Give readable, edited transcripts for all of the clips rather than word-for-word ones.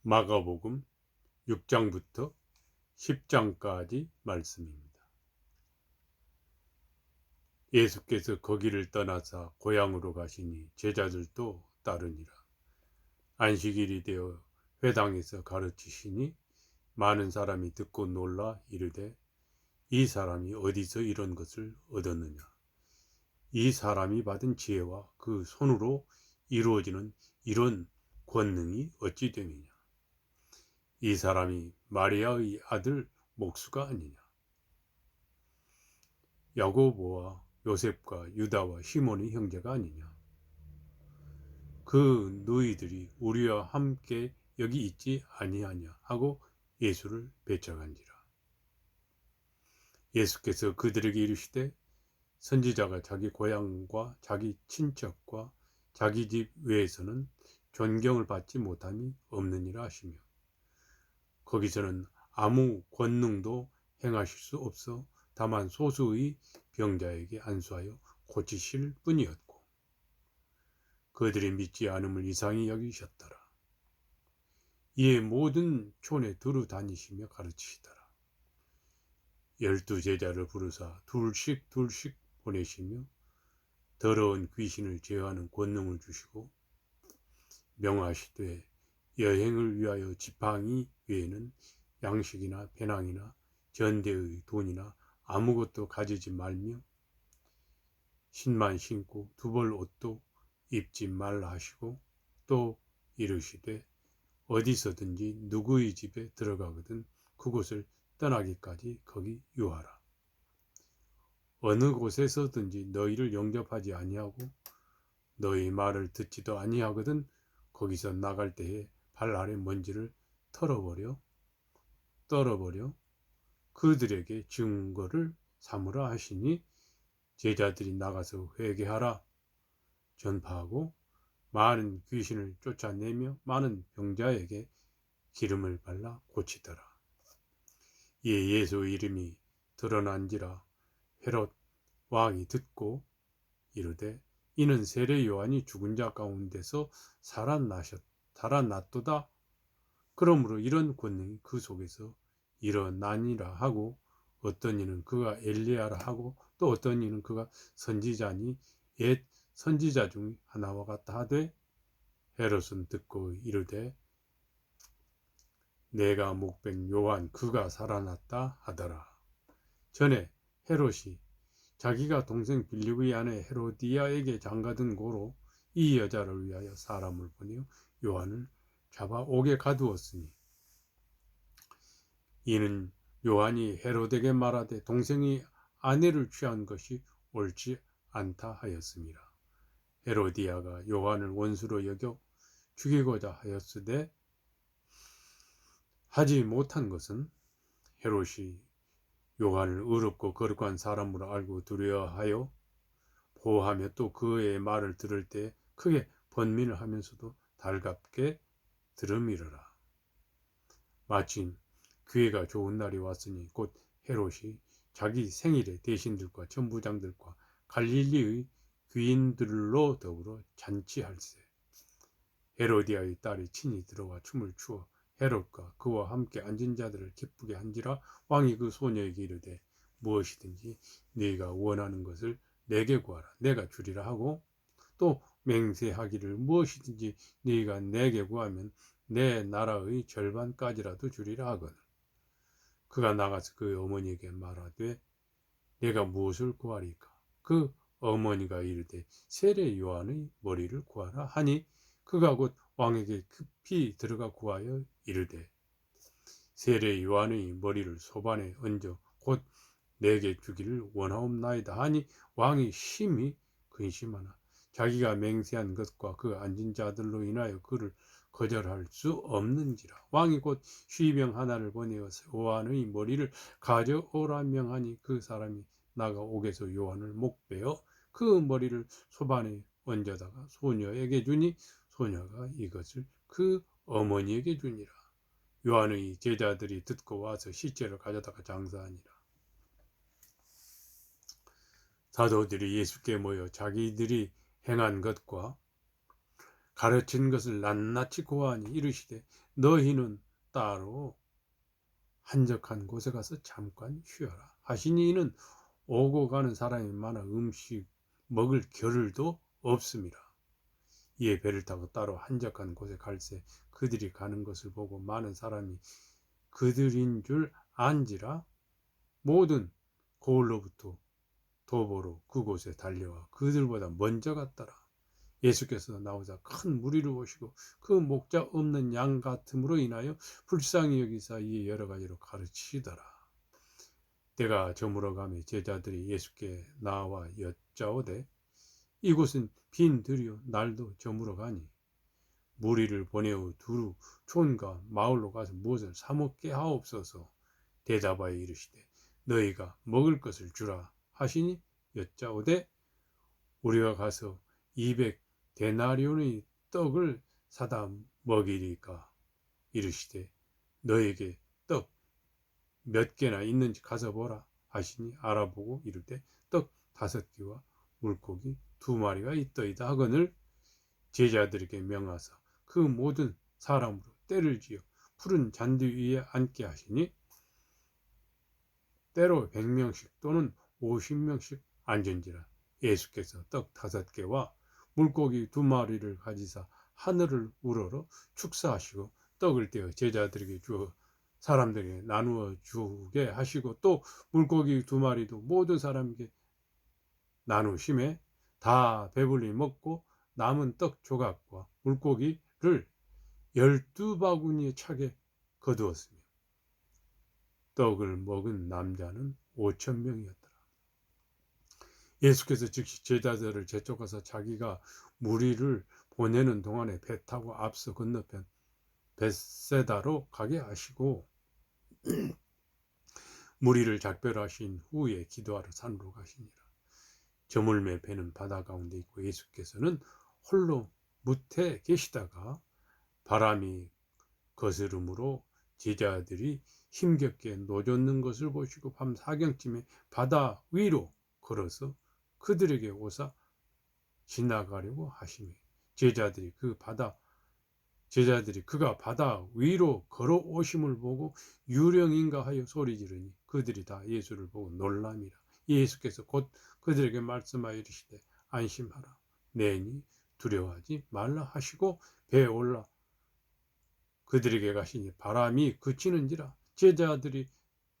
마가복음 6장부터 10장까지 말씀입니다. 예수께서 거기를 떠나사 고향으로 가시니 제자들도 따르니라. 안식일이 되어 회당에서 가르치시니 많은 사람이 듣고 놀라 이르되 이 사람이 어디서 이런 것을 얻었느냐. 이 사람이 받은 지혜와 그 손으로 이루어지는 이런 권능이 어찌 됨이냐. 이 사람이 마리아의 아들 목수가 아니냐. 야고보와 요셉과 유다와 시몬의 형제가 아니냐. 그 너희들이 우리와 함께 여기 있지 아니하냐 하고 예수를 배척한지라. 예수께서 그들에게 이르시되 선지자가 자기 고향과 자기 친척과 자기 집 외에서는 존경을 받지 못함이 없느니라 하시며, 거기서는 아무 권능도 행하실 수 없어 다만 소수의 병자에게 안수하여 고치실 뿐이었고, 그들이 믿지 않음을 이상히 여기셨더라. 이에 모든 촌에 두루 다니시며 가르치시더라. 12 제자를 부르사 둘씩 보내시며 더러운 귀신을 제어하는 권능을 주시고 명하시되 여행을 위하여 지팡이 외에는 양식이나 배낭이나 전대의 돈이나 아무것도 가지지 말며 신만 신고 두 벌 옷도 입지 말라 하시고, 또 이르시되 어디서든지 누구의 집에 들어가거든 그곳을 떠나기까지 거기 유하라. 어느 곳에서든지 너희를 영접하지 아니하고 너희 말을 듣지도 아니하거든 거기서 나갈 때에 발 아래 먼지를 떨어버려 그들에게 증거를 삼으라 하시니, 제자들이 나가서 회개하라 전파하고 많은 귀신을 쫓아내며 많은 병자에게 기름을 발라 고치더라. 이에 예수의 이름이 드러난지라 헤롯 왕이 듣고 이르되 이는 세례 요한이 죽은 자 가운데서 살아났도다. 그러므로 이런 권능이 그 속에서 일어나니라 하고, 어떤 이는 그가 엘리야라 하고 또 어떤 이는 그가 선지자니 옛 선지자 중 하나와 같다 하되, 헤롯은 듣고 이르되 내가 목된 요한 그가 살아났다 하더라. 전에 헤롯이 자기가 동생 빌립의 아내 헤로디아에게 장가든 고로 이 여자를 위하여 사람을 보내어 요한을 잡아 옥에 가두었으니, 이는 요한이 헤롯에게 말하되 동생이 아내를 취한 것이 옳지 않다 하였습니다. 헤로디아가 요한을 원수로 여겨 죽이고자 하였으되 하지 못한 것은 헤롯이 요한을 의롭고 거룩한 사람으로 알고 두려워하여 보호하며 또 그의 말을 들을 때 크게 번민을 하면서도 달갑게 들음이러라. 마침 기회가 좋은 날이 왔으니 곧 헤롯이 자기 생일에 대신들과 천부장들과 갈릴리의 귀인들로 더불어 잔치할세. 헤로디아의 딸이 친히 들어와 춤을 추어 헤롯과 그와 함께 앉은 자들을 기쁘게 한지라. 왕이 그 소녀에게 이르되 무엇이든지 네가 원하는 것을 내게 구하라 내가 주리라 하고, 또 맹세하기를 무엇이든지 네가 내게 구하면 내 나라의 절반까지라도 주리라 하거늘. 그가 나가서 그 어머니에게 말하되 내가 무엇을 구하리까. 그 어머니가 이르되 세례 요한의 머리를 구하라 하니, 그가 곧 왕에게 급히 들어가 구하여 이르되 세례 요한의 머리를 소반에 얹어 곧 내게 주기를 원하옵나이다 하니, 왕이 심히 근심하나 자기가 맹세한 것과 그 앉은 자들로 인하여 그를 거절할 수 없는지라. 왕이 곧 쉬병 하나를 보내어 요한의 머리를 가져오라 명하니, 그 사람이 나가 옥에서 요한을 목베어 그 머리를 소반에 얹어다가 소녀에게 주니, 소녀가 이것을 그 어머니에게 주니라. 요한의 제자들이 듣고 와서 시체를 가져다가 장사하니라. 사도들이 예수께 모여 자기들이 행한 것과 가르친 것을 낱낱이 고하니 이르시되 너희는 따로 한적한 곳에 가서 잠깐 쉬어라 하시니 이는 오고 가는 사람이 많아 음식 먹을 겨를도 없음이라. 이에 배를 타고 따로 한적한 곳에 갈새 그들이 가는 것을 보고 많은 사람이 그들인 줄 안지라 모든 고을로부터 도보로 그곳에 달려와 그들보다 먼저 갔더라. 예수께서 나오자 큰 무리를 보시고 그 목자 없는 양 같음으로 인하여 불쌍히 여기사 이에 여러 가지로 가르치시더라. 때가 저물어가며 제자들이 예수께 나와 여짜오되 이곳은 빈 들이요 날도 저물어가니 무리를 보내어 두루 촌과 마을로 가서 무엇을 사 먹게 하옵소서. 대답하여 이르시되 너희가 먹을 것을 주라 하시니 여짜오되 우리가 가서 200 데나리온의 떡을 사다 먹이리까. 이르시되 너에게 떡 몇 개나 있는지 가서 보라 하시니 알아보고 이르되 떡 5개와 물고기 2마리가 있더이다 하거늘 제자들에게 명하사 그 모든 사람으로 때를 지어 푸른 잔디 위에 앉게 하시니 때로 100명씩 또는 50명씩 앉은지라. 예수께서 떡 5개와 물고기 2마리를 가지사 하늘을 우러러 축사하시고 떡을 떼어 제자들에게 주어 사람들에게 나누어 주게 하시고 또 물고기 2마리도 모든 사람에게 나누심에 다 배불리 먹고 남은 떡 조각과 물고기를 12바구니에 차게 거두었으며 떡을 먹은 남자는 5,000명이었더라. 예수께서 즉시 제자들을 재촉하사 자기가 무리를 보내는 동안에 배 타고 앞서 건너편 벳세다로 가게 하시고 무리를 작별하신 후에 기도하러 산으로 가시니라. 저물매 배는 바다 가운데 있고 예수께서는 홀로 무태 계시다가 바람이 거스름으로 제자들이 힘겹게 노젓는 것을 보시고 밤 사경쯤에 바다 위로 걸어서 그들에게 오사 지나가려고 하시며 제자들이 그가 바다 위로 걸어오심을 보고 유령인가 하여 소리 지르니 그들이 다 예수를 보고 놀람이라. 예수께서 곧 그들에게 말씀하여 이르시되 안심하라 내니 두려워하지 말라 하시고 배에 올라 그들에게 가시니 바람이 그치는지라. 제자들이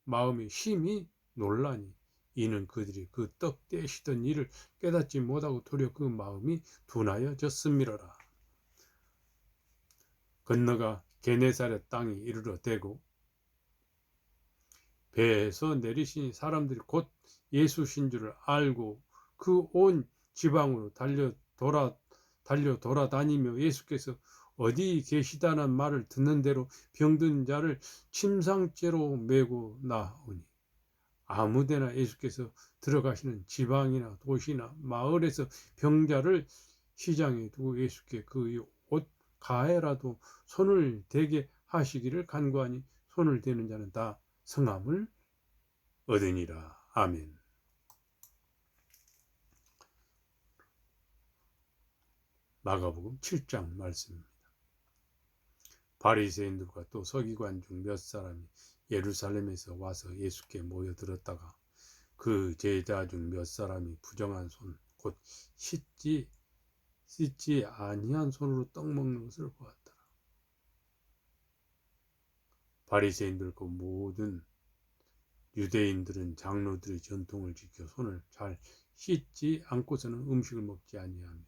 마음이 심히 놀라니 이는 그들이 그 떡 떼시던 일을 깨닫지 못하고 도리어 그 마음이 둔하여졌음이로라. 건너가 게네사렛 땅에 이르러 대고 배에서 내리시니 사람들이 곧 예수신 줄을 알고 그 온 지방으로 달려 돌아다니며 예수께서 어디 계시다는 말을 듣는 대로 병든 자를 침상째로 메고 나오니 아무데나 예수께서 들어가시는 지방이나 도시나 마을에서 병자를 시장에 두고 예수께 그 옷 가에라도 손을 대게 하시기를 간구하니 손을 대는 자는 다 성함을 얻으니라. 아멘. 마가복음 7장 말씀입니다. 바리새인들과 또 서기관 중 몇 사람이 예루살렘에서 와서 예수께 모여들었다가 그 제자 중 몇 사람이 부정한 손 곧 씻지 아니한 손으로 떡 먹는 것을 보았더라. 바리새인들과 모든 유대인들은 장로들의 전통을 지켜 손을 잘 씻지 않고서는 음식을 먹지 아니하며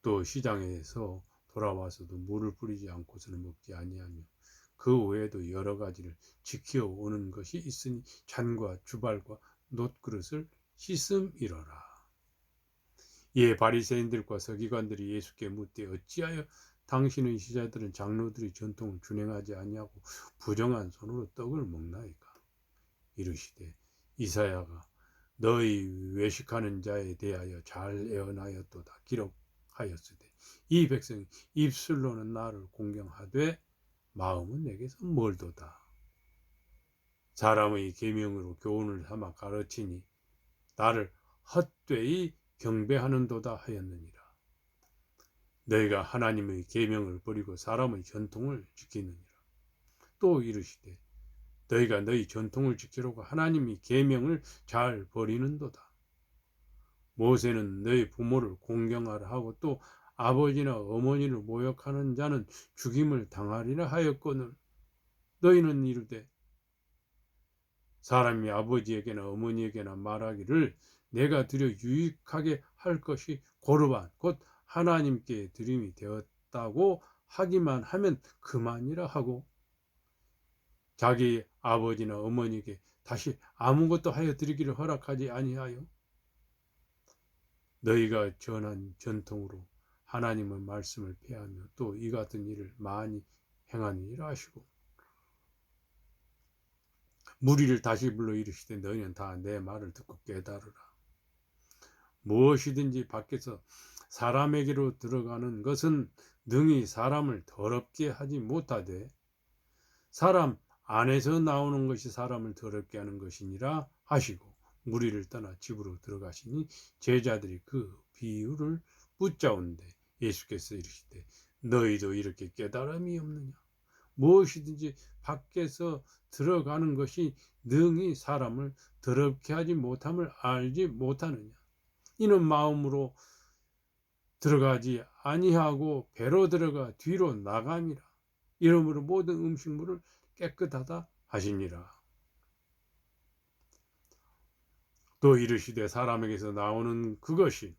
또 시장에서 돌아와서도 물을 뿌리지 않고서는 먹지 아니하며 그 외에도 여러 가지를 지켜오는 것이 있으니 잔과 주발과 놋그릇을 씻음이러라. 이에 바리새인들과 서기관들이 예수께 묻되 어찌하여 당신의 시자들은 장로들의 전통을 준행하지 아니하고 부정한 손으로 떡을 먹나이까. 이르시되 이사야가 너희 외식하는 자에 대하여 잘 예언하였도다 기록하였으되 이 백성이 입술로는 나를 공경하되 마음은 내게서 멀도다. 사람의 계명으로 교훈을 삼아 가르치니 나를 헛되이 경배하는도다 하였느니라. 너희가 하나님의 계명을 버리고 사람의 전통을 지키느니라. 또 이르시되 너희가 너희 전통을 지키려고 하나님의 계명을 잘 버리는도다. 모세는 너희 부모를 공경하라 하고 또 아버지나 어머니를 모욕하는 자는 죽임을 당하리라 하였거늘 너희는 이르되 사람이 아버지에게나 어머니에게나 말하기를 내가 드려 유익하게 할 것이 고르반 곧 하나님께 드림이 되었다고 하기만 하면 그만이라 하고 자기 아버지나 어머니에게 다시 아무것도 하여 드리기를 허락하지 아니하여 너희가 전한 전통으로 하나님의 말씀을 폐하며 또 이 같은 일을 많이 행하니라 하시고 무리를 다시 불러 이르시되 너희는 다 내 말을 듣고 깨달으라. 무엇이든지 밖에서 사람에게로 들어가는 것은 능히 사람을 더럽게 하지 못하되 사람 안에서 나오는 것이 사람을 더럽게 하는 것이니라 하시고 무리를 떠나 집으로 들어가시니 제자들이 그 비유를 붙잡은데 예수께서 이르시되 너희도 이렇게 깨달음이 없느냐. 무엇이든지 밖에서 들어가는 것이 능히 사람을 더럽게 하지 못함을 알지 못하느냐. 이는 마음으로 들어가지 아니하고 배로 들어가 뒤로 나감이라. 이러므로 모든 음식물을 깨끗하다 하시니라. 또 이르시되 사람에게서 나오는 그것이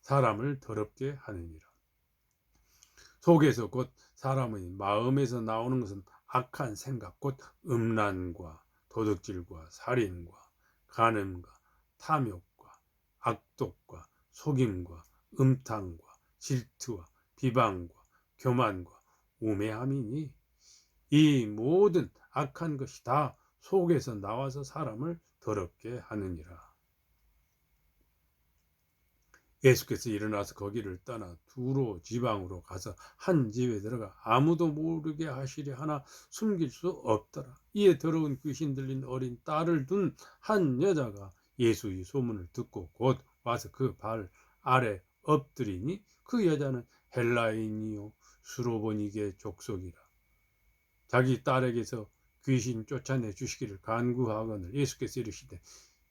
사람을 더럽게 하느니라. 속에서 곧 사람의 마음에서 나오는 것은 악한 생각 곧 음란과 도둑질과 살인과 간음과 탐욕과 악독과 속임과 음탕과 질투와 비방과 교만과 우매함이니 이 모든 악한 것이 다 속에서 나와서 사람을 더럽게 하느니라. 예수께서 일어나서 거기를 떠나 두로 지방으로 가서 한 집에 들어가 아무도 모르게 하시려 하나 숨길 수 없더라. 이에 더러운 귀신 들린 어린 딸을 둔 한 여자가 예수의 소문을 듣고 곧 와서 그 발 아래 엎드리니 그 여자는 헬라인이요 수로보니게 족속이라. 자기 딸에게서 귀신 쫓아내 주시기를 간구하거늘 예수께서 이르시되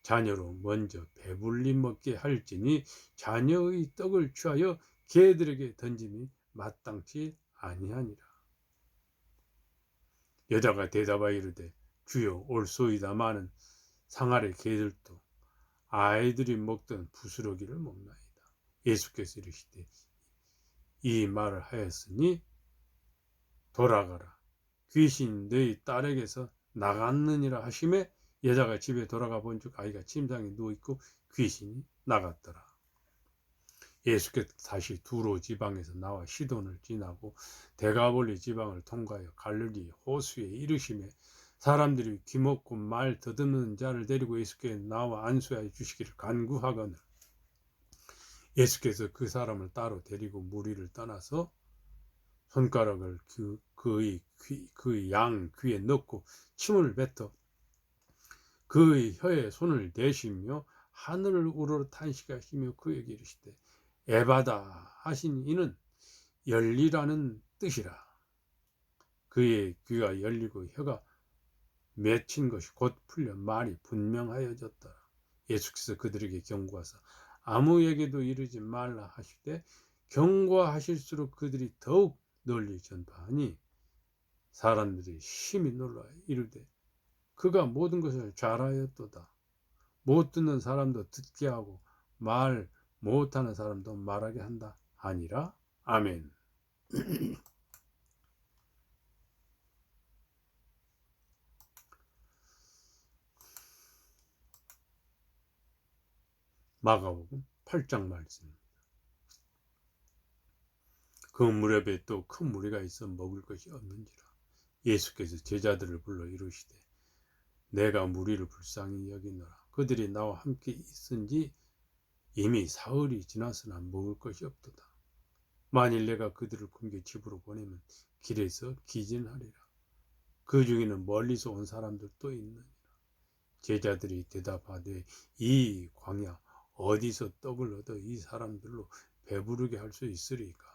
자녀로 먼저 배불리 먹게 할지니 자녀의 떡을 취하여 개들에게 던짐이 마땅치 아니하니라. 여자가 대답하여 이르되 주여 옳소이다마는 상아래 개들도 아이들이 먹던 부스러기를 먹나이다. 예수께서 이르시되 이 말을 하였으니 돌아가라 귀신 너희 딸에게서 나갔느니라 하시매 여자가 집에 돌아가 본즉 아이가 침상에 누워있고 귀신이 나갔더라. 예수께서 다시 두로 지방에서 나와 시돈을 지나고 데가볼리 지방을 통과하여 갈릴리 호수에 이르시매 사람들이 귀먹고 말 더듬는 자를 데리고 예수께 나와 안수하여 주시기를 간구하거늘 예수께서 그 사람을 따로 데리고 무리를 떠나서 손가락을 그의 양 귀에 넣고 침을 뱉어 그의 혀에 손을 대시며 하늘을 우러러 탄식하시며 그에게 이르시되 에바다 하신 이는 열리라는 뜻이라. 그의 귀가 열리고 혀가 맺힌 것이 곧 풀려 말이 분명하여졌더라. 예수께서 그들에게 경고하사 아무에게도 이르지 말라 하시되 경고하실수록 그들이 더욱 널리 전파하니 사람들이 심히 놀라 이르되 그가 모든 것을 잘하였도다. 못 듣는 사람도 듣게 하고 말 못하는 사람도 말하게 한다 아니라. 아멘. 마가복음 8장 말씀입니다. 그 무렵에 또 큰 무리가 있어 먹을 것이 없는지라 예수께서 제자들을 불러 이르시되 내가 무리를 불쌍히 여기노라. 그들이 나와 함께 있은지 이미 사흘이 지났으나 먹을 것이 없도다. 만일 내가 그들을 kum겨 집으로 보내면 길에서 기진하리라. 그 중에는 멀리서 온 사람들도 있느니라. 제자들이 대답하되 이 광야 어디서 떡을 얻어 이 사람들로 배부르게 할 수 있으리까.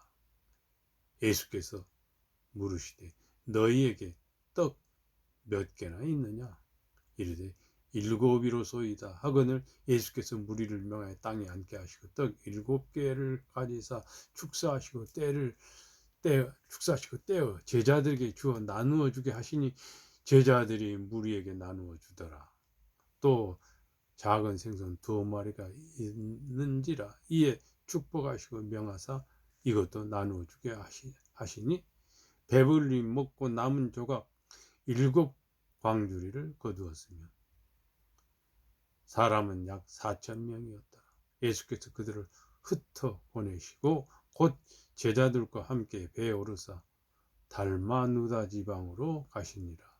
예수께서 물으시되 너희에게 떡 몇 개나 있느냐 이르되 일곱이로소이다 하거늘 예수께서 무리를 명하여 땅에 앉게 하시고 떡 7개를 가지사 축사하시고 축사하시고 떼어 제자들에게 주어 나누어 주게 하시니 제자들이 무리에게 나누어 주더라. 또 작은 생선 2마리가 있는지라 이에 축복하시고 명하사 이것도 나누어 주게 하시니 배불리 먹고 남은 조각 7광주리를 거두었으며 사람은 약 4,000명이었더라. 예수께서 그들을 흩어 보내시고 곧 제자들과 함께 배에 오르사 달마누다 지방으로 가시니라.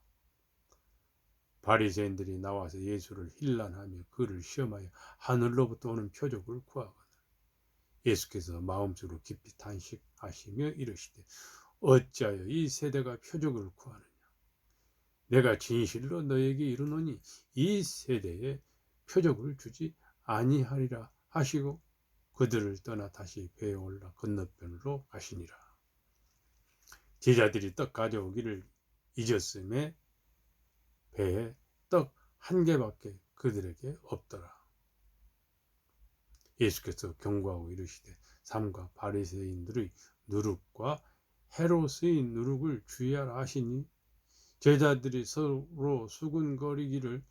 바리새인들이 나와서 예수를 힐난하며 그를 시험하여 하늘로부터 오는 표적을 구하거늘 예수께서 마음속으로 깊이 탄식하시며 이르시되 어찌하여 이 세대가 표적을 구하느냐. 내가 진실로 너에게 이르노니 이 세대에 표적을 주지 아니하리라 하시고 그들을 떠나 다시 배에 올라 건너편으로 가시니라. 제자들이 떡 가져오기를 잊었음에 배에 떡 1개밖에 그들에게 없더라. 예수께서 경고하고 이르시되 삼가 바리새인들의 누룩과 헤롯의 누룩을 주의하라 하시니 제자들이 서로 수군거리기를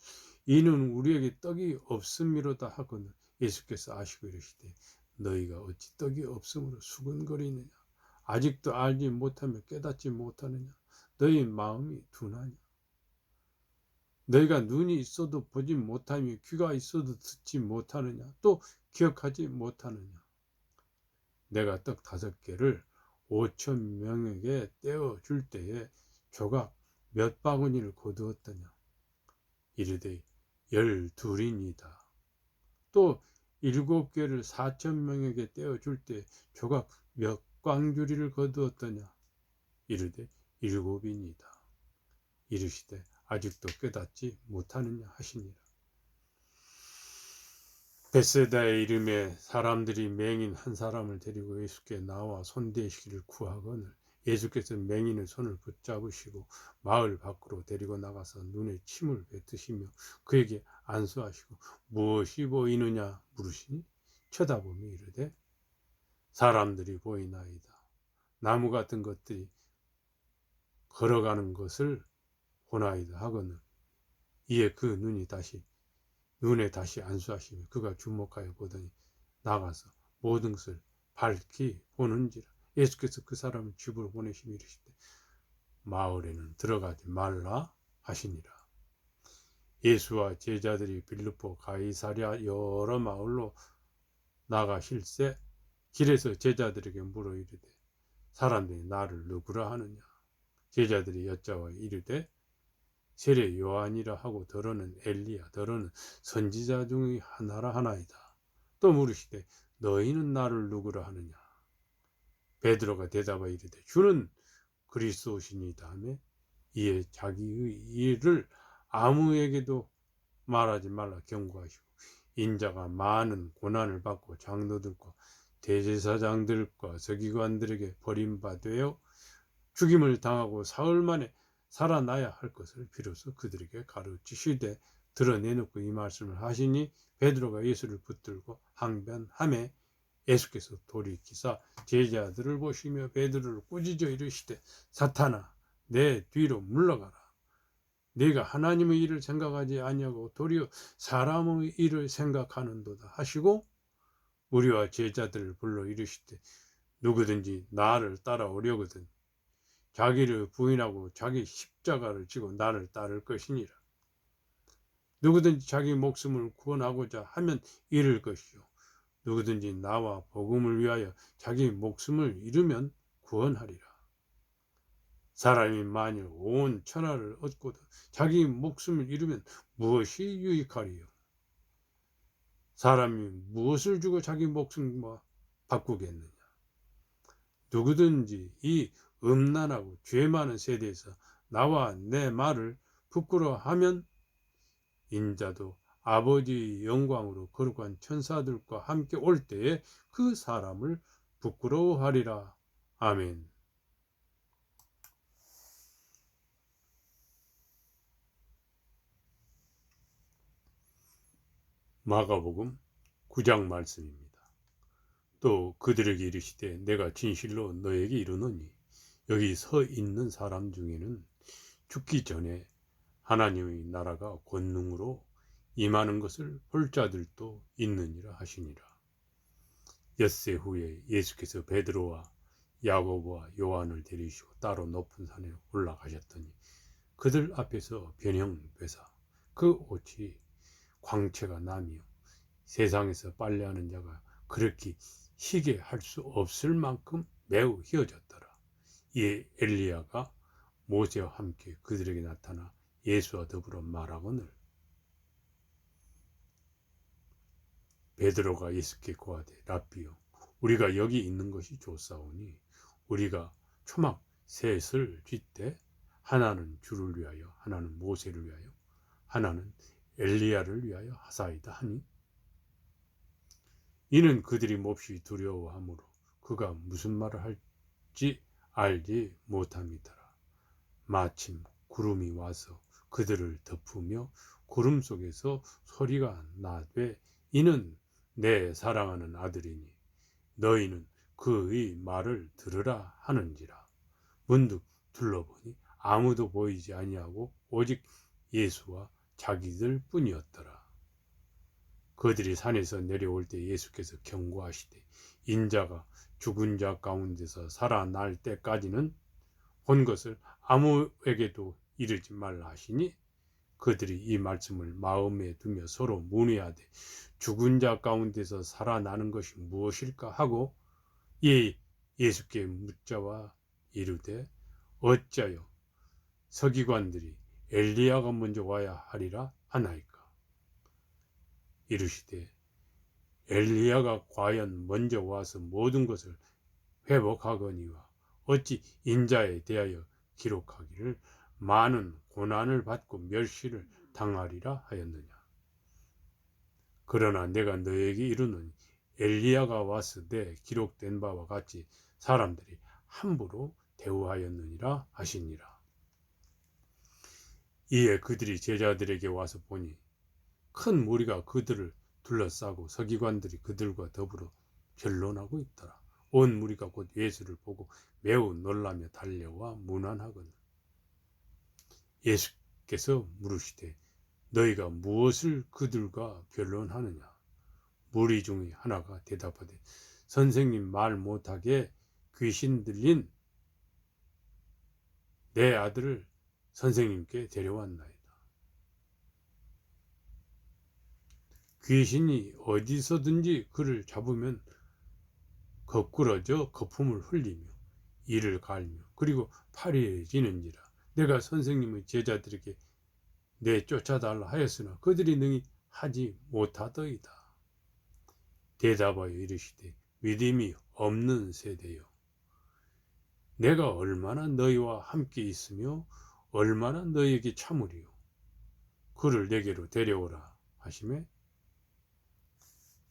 이는 우리에게 떡이 없음이로다 하거늘 예수께서 아시고 이르시되 너희가 어찌 떡이 없음으로 수군거리느냐. 아직도 알지 못하며 깨닫지 못하느냐. 너희 마음이 둔하냐. 너희가 눈이 있어도 보지 못하며 귀가 있어도 듣지 못하느냐. 또 기억하지 못하느냐. 내가 떡 5개를 5,000명에게 떼어 줄 때에 조각 몇 바구니를 거두었더냐. 이르되 12이니이다. 또 7개를 4,000명에게 떼어 줄 때 조각 몇 광주리를 거두었더냐. 이르되 7이니이다. 이르시되 아직도 깨닫지 못하느냐 하시니라. 벳세다의 이름에 사람들이 맹인 한 사람을 데리고 예수께 나와 손대시기를 구하거늘 예수께서 맹인의 손을 붙잡으시고 마을 밖으로 데리고 나가서 눈에 침을 뱉으시며 그에게 안수하시고 무엇이 보이느냐 물으시니 쳐다보며 이르되 사람들이 보이나이다. 나무 같은 것들이 걸어가는 것을 보나이다 하거늘 이에 그 눈에 다시 안수하시며 그가 주목하여 보더니 나가서 모든 것을 밝히 보는지라. 예수께서 그 사람을 집으로 보내시며 이르시되 마을에는 들어가지 말라 하시니라. 예수와 제자들이 빌립보 가이사랴 여러 마을로 나가실새 길에서 제자들에게 물어 이르되 사람들이 나를 누구라 하느냐. 제자들이 여짜와 이르되 세례 요한이라 하고 더러는 엘리야 더러는 선지자 중의 하나라 하나이다. 또 물으시되 너희는 나를 누구라 하느냐. 베드로가 대답하여 이르되 주는 그리스도시니이다 하며 이에 자기의 일을 아무에게도 말하지 말라 경고하시고 인자가 많은 고난을 받고 장로들과 대제사장들과 서기관들에게 버림받되어 죽임을 당하고 사흘 만에 살아나야 할 것을 비로소 그들에게 가르치시되 드러내놓고 이 말씀을 하시니 베드로가 예수를 붙들고 항변하매 예수께서 돌이키사 제자들을 보시며 베드로를 꾸짖어 이르시되 사탄아 내 뒤로 물러가라. 네가 하나님의 일을 생각하지 아니하고 도리어 사람의 일을 생각하는도다 하시고 우리와 제자들을 불러 이르시되 누구든지 나를 따라오려거든 자기를 부인하고 자기 십자가를 지고 나를 따를 것이니라. 누구든지 자기 목숨을 구원하고자 하면 잃을 것이요 누구든지 나와 복음을 위하여 자기 목숨을 잃으면 구원하리라. 사람이 만일 온 천하를 얻고도 자기 목숨을 잃으면 무엇이 유익하리요. 사람이 무엇을 주고 자기 목숨과 바꾸겠느냐. 누구든지 이 음란하고 죄 많은 세대에서 나와 내 말을 부끄러워하면 인자도 아버지의 영광으로 거룩한 천사들과 함께 올 때에 그 사람을 부끄러워하리라. 아멘. 마가복음 9장 말씀입니다. 또 그들에게 이르시되 내가 진실로 너에게 이르노니 여기 서 있는 사람 중에는 죽기 전에 하나님의 나라가 권능으로 임하는 것을 볼 자들도 있느니라 하시니라. 엿새 후에 예수께서 베드로와 야고보와 요한을 데리시고 따로 높은 산에 올라가셨더니 그들 앞에서 변형되사 그 옷이 광채가 나며 세상에서 빨래하는 자가 그렇게 희게 할 수 없을 만큼 매우 희어졌더라. 이에 엘리야가 모세와 함께 그들에게 나타나 예수와 더불어 말하거늘 베드로가 예수께 고하되 랍비여 우리가 여기 있는 것이 좋사오니 우리가 초막 셋을 짓되 하나는 주를 위하여 하나는 모세를 위하여 하나는 엘리야를 위하여 하사이다 하니 이는 그들이 몹시 두려워하므로 그가 무슨 말을 할지 알지 못함이더라. 마침 구름이 와서 그들을 덮으며 구름 속에서 소리가 나되 이는 내 사랑하는 아들이니 너희는 그의 말을 들으라 하는지라. 문득 둘러보니 아무도 보이지 아니하고 오직 예수와 자기들 뿐이었더라. 그들이 산에서 내려올 때 예수께서 경고하시되 인자가 죽은 자 가운데서 살아날 때까지는 본 것을 아무에게도 이르지 말라 하시니 그들이 이 말씀을 마음에 두며 서로 문의하되 죽은 자 가운데서 살아나는 것이 무엇일까 하고 예수께 묻자와 이르되 어찌하여 서기관들이 엘리야가 먼저 와야 하리라 하나이까. 이르시되 엘리야가 과연 먼저 와서 모든 것을 회복하거니와 어찌 인자에 대하여 기록하기를 많은 고난을 받고 멸시를 당하리라 하였느냐. 그러나 내가 너에게 이르노니 엘리야가 왔으되 기록된 바와 같이 사람들이 함부로 대우하였느니라 하시니라. 이에 그들이 제자들에게 와서 보니 큰 무리가 그들을 둘러싸고 서기관들이 그들과 더불어 변론하고 있더라. 온 무리가 곧 예수를 보고 매우 놀라며 달려와 문안하거늘 예수께서 물으시되 너희가 무엇을 그들과 변론하느냐. 무리 중에 하나가 대답하되 선생님 말 못하게 귀신 들린 내 아들을 선생님께 데려왔나이다. 귀신이 어디서든지 그를 잡으면 거꾸러져 거품을 흘리며 이를 갈며 그리고 파리해지는지라. 내가 선생님의 제자들에게 내쫓아달라 하였으나 그들이 능히 하지 못하더이다. 대답하여 이르시되 믿음이 없는 세대여 내가 얼마나 너희와 함께 있으며 얼마나 너희에게 참으리요. 그를 내게로 데려오라 하시매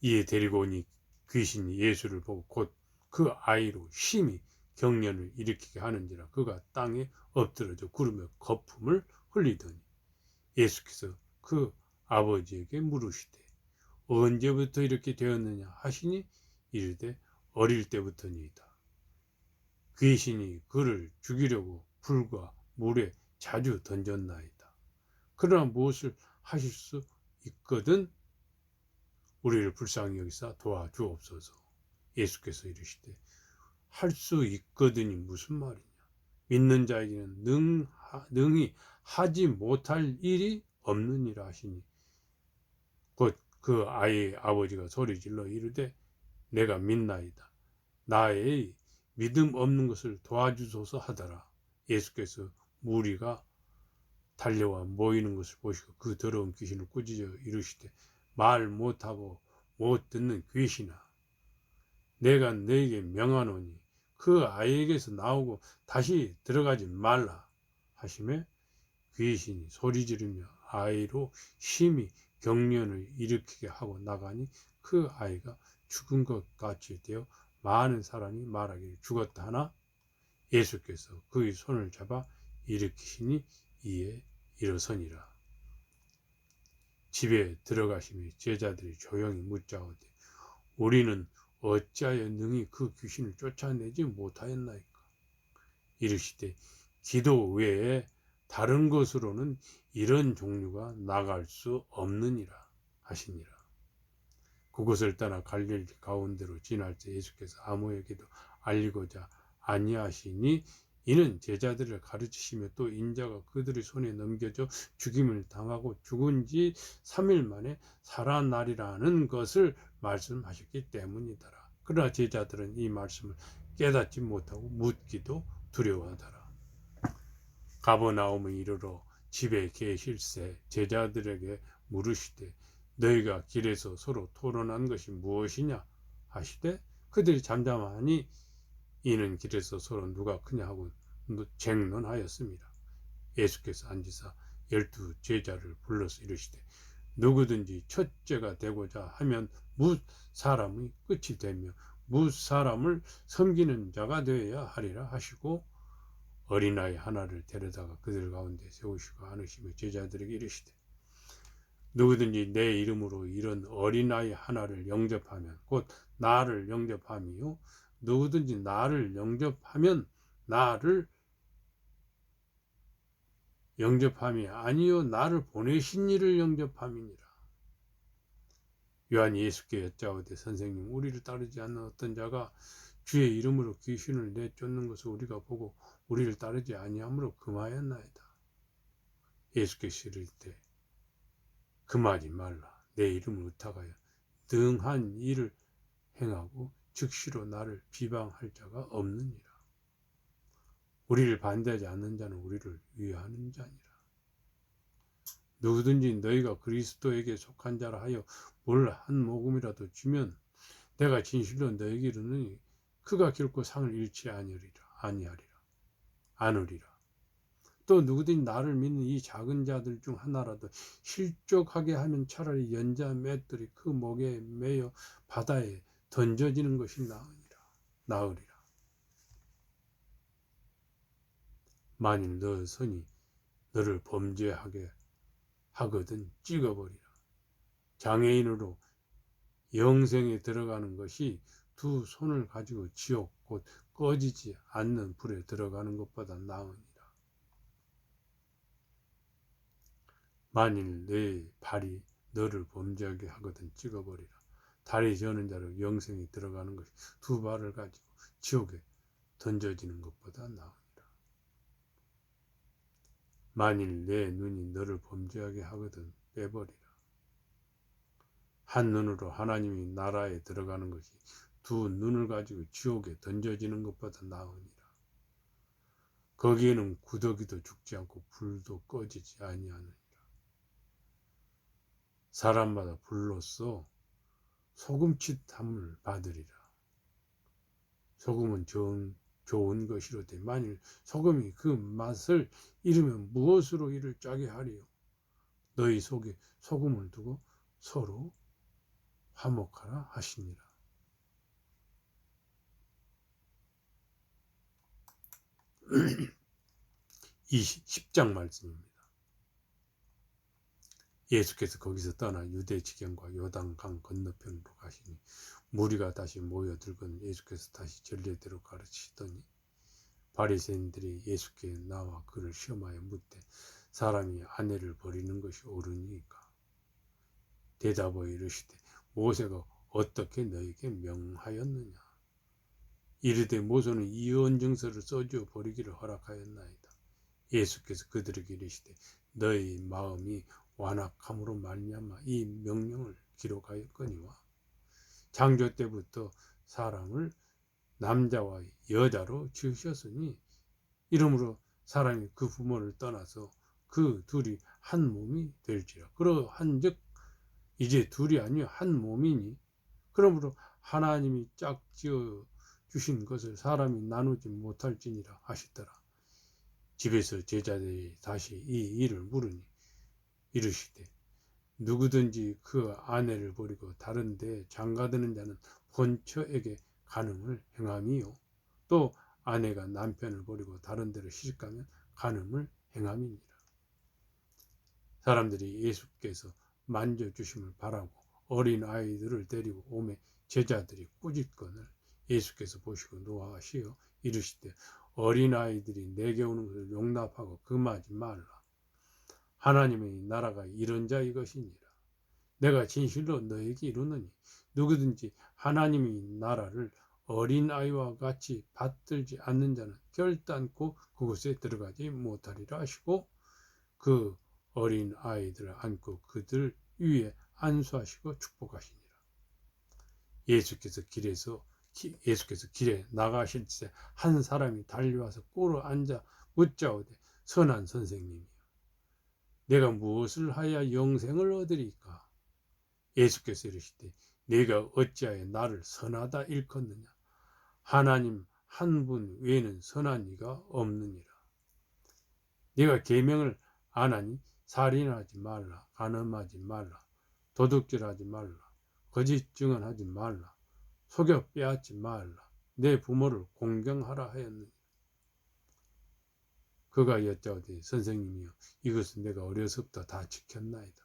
이에 데리고 오니 귀신이 예수를 보고 곧 그 아이로 심히 경련을 일으키게 하는지라. 그가 땅에 엎드러져 구르며 거품을 흘리더니 예수께서 그 아버지에게 물으시되 언제부터 이렇게 되었느냐 하시니 이르되 어릴 때부터니이다. 귀신이 그를 죽이려고 불과 물에 자주 던졌나이다. 그러나 무엇을 하실 수 있거든 우리를 불쌍히 여기사 도와주옵소서. 예수께서 이르시되 할 수 있거든이 무슨 말이냐. 믿는 자에게는 능히 하지 못할 일이 없느니라 하시니 곧 그 아이의 아버지가 소리질러 이르되 내가 믿나이다. 나의 믿음 없는 것을 도와주소서 하더라. 예수께서 무리가 달려와 모이는 것을 보시고 그 더러운 귀신을 꾸짖어 이르시되 말 못하고 못 듣는 귀신아 내가 너에게 명하노니 그 아이에게서 나오고 다시 들어가지 말라 하시매 귀신이 소리 지르며 아이로 심히 경련을 일으키게 하고 나가니 그 아이가 죽은 것 같이 되어 많은 사람이 말하기를 죽었다 하나 예수께서 그의 손을 잡아 일으키시니 이에 일어서니라. 집에 들어가시며 제자들이 조용히 묻자오되 우리는 어찌하여 능히 그 귀신을 쫓아내지 못하였나이까. 이르시되 기도 외에 다른 것으로는 이런 종류가 나갈 수 없느니라 하시니라. 그곳을 떠나 갈릴리 가운데로 지날 때 예수께서 아무에게도 알리고자 아니하시니 이는 제자들을 가르치시며 또 인자가 그들의 손에 넘겨져 죽임을 당하고 죽은 지 3일 만에 살아나리라는 것을 말씀하셨기 때문이더라. 그러나 제자들은 이 말씀을 깨닫지 못하고 묻기도 두려워하더라. 가버나움에 이르러 집에 계실새 제자들에게 물으시되 너희가 길에서 서로 토론한 것이 무엇이냐 하시되 그들이 잠잠하니 이는 길에서 서로 누가 크냐 하고 쟁론하였습니다. 예수께서 앉으사 12 제자를 불러서 이르시되 누구든지 첫째가 되고자 하면 뭇 사람의 끝이 되며 뭇 사람을 섬기는 자가 되어야 하리라 하시고 어린아이 하나를 데려다가 그들 가운데 세우시고 안으시며 제자들에게 이르시되 누구든지 내 이름으로 이런 어린아이 하나를 영접하면 곧 나를 영접함이요 누구든지 나를 영접하면 나를 영접함이 아니요 나를 보내신 이를 영접함이니라. 요한이 예수께 여짜오되 선생님 우리를 따르지 않는 어떤 자가 주의 이름으로 귀신을 내쫓는 것을 우리가 보고 우리를 따르지 아니함으로 금하였나이다. 예수께서 이르시되 금하지 말라. 내 이름을 의탁하여 등한 일을 행하고 즉시로 나를 비방할 자가 없느니라. 우리를 반대하지 않는 자는 우리를 위하는 자니라. 누구든지 너희가 그리스도에게 속한 자라 하여 뭘 한 모금이라도 주면 내가 진실로 너희에게 이르노니 그가 결코 상을 잃지 않으리라. 또 누구든지 나를 믿는 이 작은 자들 중 하나라도 실족하게 하면 차라리 연자 맷돌이 그 목에 매여 바다에 던져지는 것이 나으리라. 만일 너 손이 너를 범죄하게 하거든 찍어버리라. 장애인으로 영생에 들어가는 것이 두 손을 가지고 지옥 곧 꺼지지 않는 불에 들어가는 것보다 나으니라. 만일 내 발이 너를 범죄하게 하거든 찍어버리라. 다리 저는 자로 영생에 들어가는 것이 두 발을 가지고 지옥에 던져지는 것보다 나으니라. 만일 내 눈이 너를 범죄하게 하거든 빼버리라. 한 눈으로 하나님의 나라에 들어가는 것이 두 눈을 가지고 지옥에 던져지는 것보다 나으니라. 거기에는 구더기도 죽지 않고 불도 꺼지지 아니하느니라. 사람마다 불로써 소금칫함을 받으리라. 소금은 좋은 것이로되 만일 소금이 그 맛을 잃으면 무엇으로 이를 짜게 하리요. 너희 속에 소금을 두고 서로 화목하라 하시니라. 10장 말씀입니다. 예수께서 거기서 떠나 유대 지경과 요단강 건너편으로 가시니 무리가 다시 모여들거든 예수께서 다시 전례대로 가르치시더니 바리새인들이 예수께 나와 그를 시험하여 묻되 사람이 아내를 버리는 것이 옳으니까 대답하여 이르시되 모세가 어떻게 너에게 명하였느냐. 이르되 모세는 이혼 증서를 써주어 버리기를 허락하였나이다. 예수께서 그들에게 이르시되 너희 마음이 완악함으로 말미암아 이 명령을 기록하였거니와 창조 때부터 사람을 남자와 여자로 지으셨으니 이러므로 사람이 그 부모를 떠나서 그 둘이 한 몸이 될지라. 그러한즉 이제 둘이 아니요 한 몸이니 그러므로 하나님이 짝지어 주신 것을 사람이 나누지 못할지니라 하시더라. 집에서 제자들이 다시 이 일을 물으니 이르시되 누구든지 그 아내를 버리고 다른 데 장가드는 자는 본처에게 간음을 행함이요 또 아내가 남편을 버리고 다른 데로 시집가면 간음을 행함이니라. 사람들이 예수께서 만져주심을 바라고 어린 아이들을 데리고 오매 제자들이 꾸짖거늘 예수께서 보시고 노하시어 이르시되 어린 아이들이 내게 오는 것을 용납하고 금하지 말라. 하나님의 나라가 이런 자의 것이니라. 내가 진실로 너에게 이르노니 누구든지 하나님의 나라를 어린아이와 같이 받들지 않는 자는 결단코 그곳에 들어가지 못하리라 하시고 그 어린아이들을 안고 그들 위에 안수하시고 축복하시니라. 예수께서 길에 나가실 때 한 사람이 달려와서 꿇어 앉아 묻자오되 선한 선생님이여 내가 무엇을 하여 영생을 얻으리까? 예수께서 이르시되 네가 어찌하여 나를 선하다 일컫느냐? 하나님 한 분 외에는 선한 이가 없느니라. 네가 계명을 안 하니 살인하지 말라, 간음하지 말라, 도둑질하지 말라, 거짓 증언하지 말라, 속여 빼앗지 말라, 내 부모를 공경하라 하였느니라. 그가 여짜오되 선생님이여 이것은 내가 어려서부터 다 지켰나이다.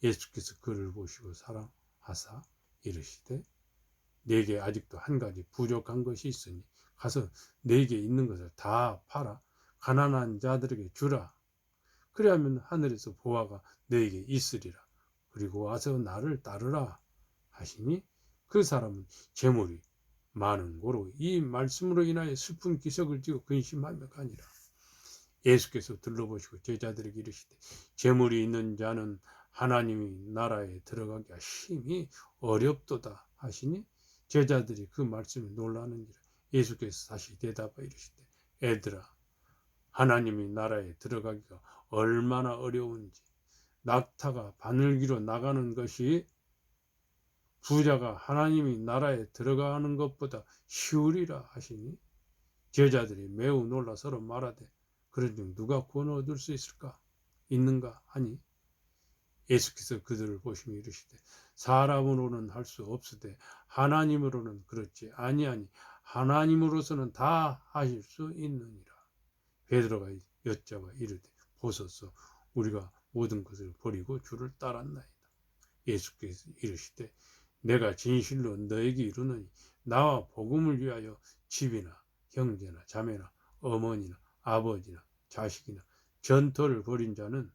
예수께서 그를 보시고 사랑하사 이르시되 네게 아직도 한 가지 부족한 것이 있으니 가서 네게 있는 것을 다 팔아 가난한 자들에게 주라. 그리하면 하늘에서 보화가 너에게 있으리라. 그리고 와서 나를 따르라 하시니 그 사람은 재물이 많은 고로 이 말씀으로 인하여 슬픈 기색을 지고 근심하며 가니라. 예수께서 둘러보시고 제자들에게 이르시되 재물이 있는 자는 하나님의 나라에 들어가기가 심히 어렵도다 하시니 제자들이 그 말씀에 놀라는지라. 예수께서 다시 대답하여 이르시되 애들아 하나님의 나라에 들어가기가 얼마나 어려운지 낙타가 바늘기로 나가는 것이 부자가 하나님의 나라에 들어가는 것보다 쉬우리라 하시니 제자들이 매우 놀라 서로 말하되 그런즉 누가 구원 얻을 수 있는가 하니 예수께서 그들을 보시며 이르시되 사람으로는 할 수 없으되 하나님으로는 그렇지 아니하니 하나님으로서는 다 하실 수 있느니라. 베드로가 여짜와 이르되 보소서 우리가 모든 것을 버리고 주를 따랐나이다. 예수께서 이르시되 내가 진실로 너에게 이르노니 나와 복음을 위하여 집이나 형제나 자매나 어머니나 아버지나 자식이나 전토를 벌인 자는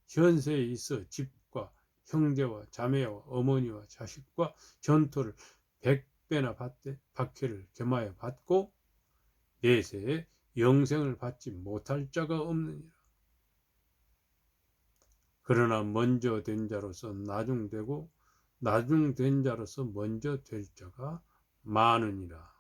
현세에 있어 집과 형제와 자매와 어머니와 자식과 전토를 100배나 받되 박해를 겸하여 받고 내세에 영생을 받지 못할 자가 없느니라. 그러나 먼저 된 자로서 나중되고 나중된 자로서 먼저 될 자가 많으니라.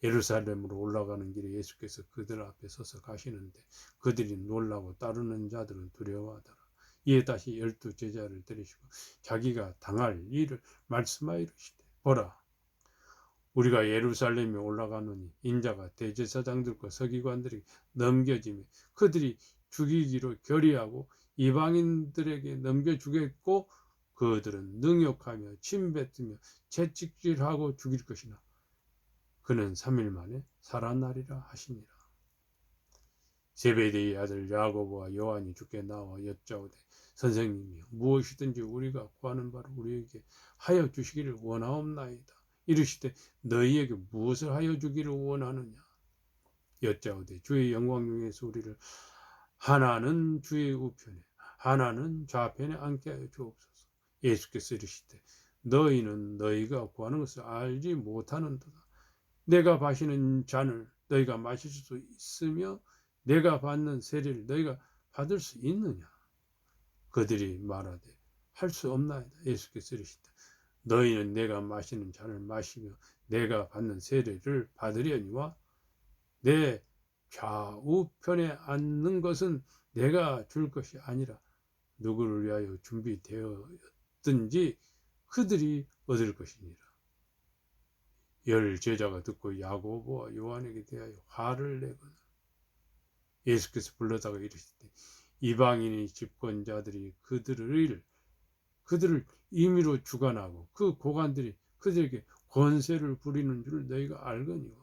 예루살렘으로 올라가는 길에 예수께서 그들 앞에 서서 가시는데 그들이 놀라고 따르는 자들은 두려워하더라. 이에 다시 12 제자를 데리시고 자기가 당할 일을 말씀하여 이르시되 보라 우리가 예루살렘에 올라가노니 인자가 대제사장들과 서기관들에게 넘겨지며 그들이 죽이기로 결의하고 이방인들에게 넘겨주겠고 그들은 능욕하며 침뱉으며 채찍질하고 죽일 것이나 그는 3일 만에 살아나리라 하시니라. 제베데의 아들 야고보와 요한이 주께 나와 여짜오되 선생님이여 무엇이든지 우리가 구하는 바를 우리에게 하여 주시기를 원하옵나이다. 이르시되 너희에게 무엇을 하여 주기를 원하느냐. 여짜오되 주의 영광 중에서 우리를 하나는 주의 우편에 하나는 좌편에 앉게 하여 주옵소서. 예수께서 이르시되 너희는 너희가 구하는 것을 알지 못하는도다. 내가 마시는 잔을 너희가 마실 수 있으며 내가 받는 세례를 너희가 받을 수 있느냐. 그들이 말하되 할 수 없나이다. 예수께서 이르시되 너희는 내가 마시는 잔을 마시며 내가 받는 세례를 받으려니와 내 좌우편에 앉는 것은 내가 줄 것이 아니라 누구를 위하여 준비되었든지 그들이 얻을 것이니라. 10 제자가 듣고 야고보와 요한에게 대하여 화를 내거늘 예수께서 불러다가 이르시되 이방인의 집권자들이 그들을 임의로 주관하고 그 고관들이 그들에게 권세를 부리는 줄 너희가 알거니와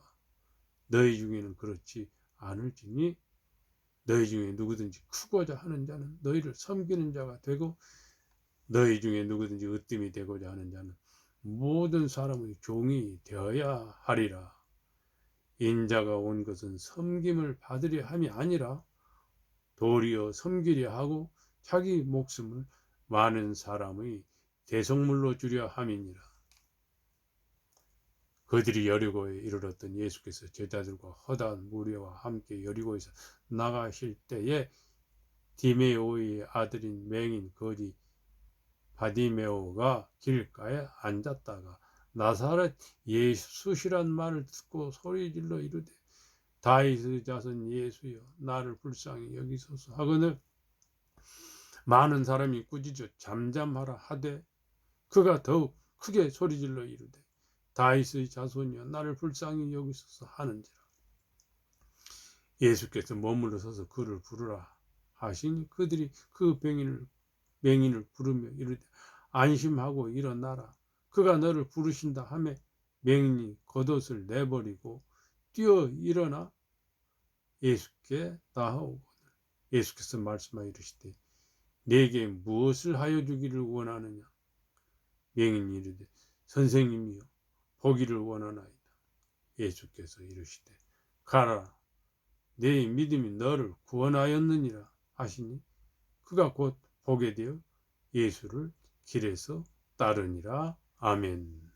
너희 중에는 그렇지 않을지니 너희 중에 누구든지 크고자 하는 자는 너희를 섬기는 자가 되고, 너희 중에 누구든지 으뜸이 되고자 하는 자는 모든 사람의 종이 되어야 하리라. 인자가 온 것은 섬김을 받으려 함이 아니라 도리어 섬기려 하고 자기 목숨을 많은 사람의 대속물로 주려 함이니라. 그들이 여리고에 이르렀던 예수께서 제자들과 허다한 무리와 함께 여리고에서 나가실 때에 디메오의 아들인 맹인 거지 바디메오가 길가에 앉았다가 나사렛 예수시란 말을 듣고 소리질러 이르되 다윗의 자손 예수여 나를 불쌍히 여기소서 하거늘 많은 사람이 꾸짖어 잠잠하라 하되 그가 더욱 크게 소리질러 이르되 다윗의 자손이여 나를 불쌍히 여기소서 하는지라. 예수께서 머물러 서서 그를 부르라 하시니 그들이 그 맹인을 부르며 이르되 안심하고 일어나라 그가 너를 부르신다 하매 맹인이 겉옷을 내버리고 뛰어 일어나 예수께 나아오거늘 예수께서 말씀하여 이르시되 내게 무엇을 하여 주기를 원하느냐. 맹인이 이르되 선생님이여 보기를 원하나이다. 예수께서 이르시되 가라 네 믿음이 너를 구원하였느니라 하시니 그가 곧 보게 되어 예수를 길에서 따르니라. 아멘.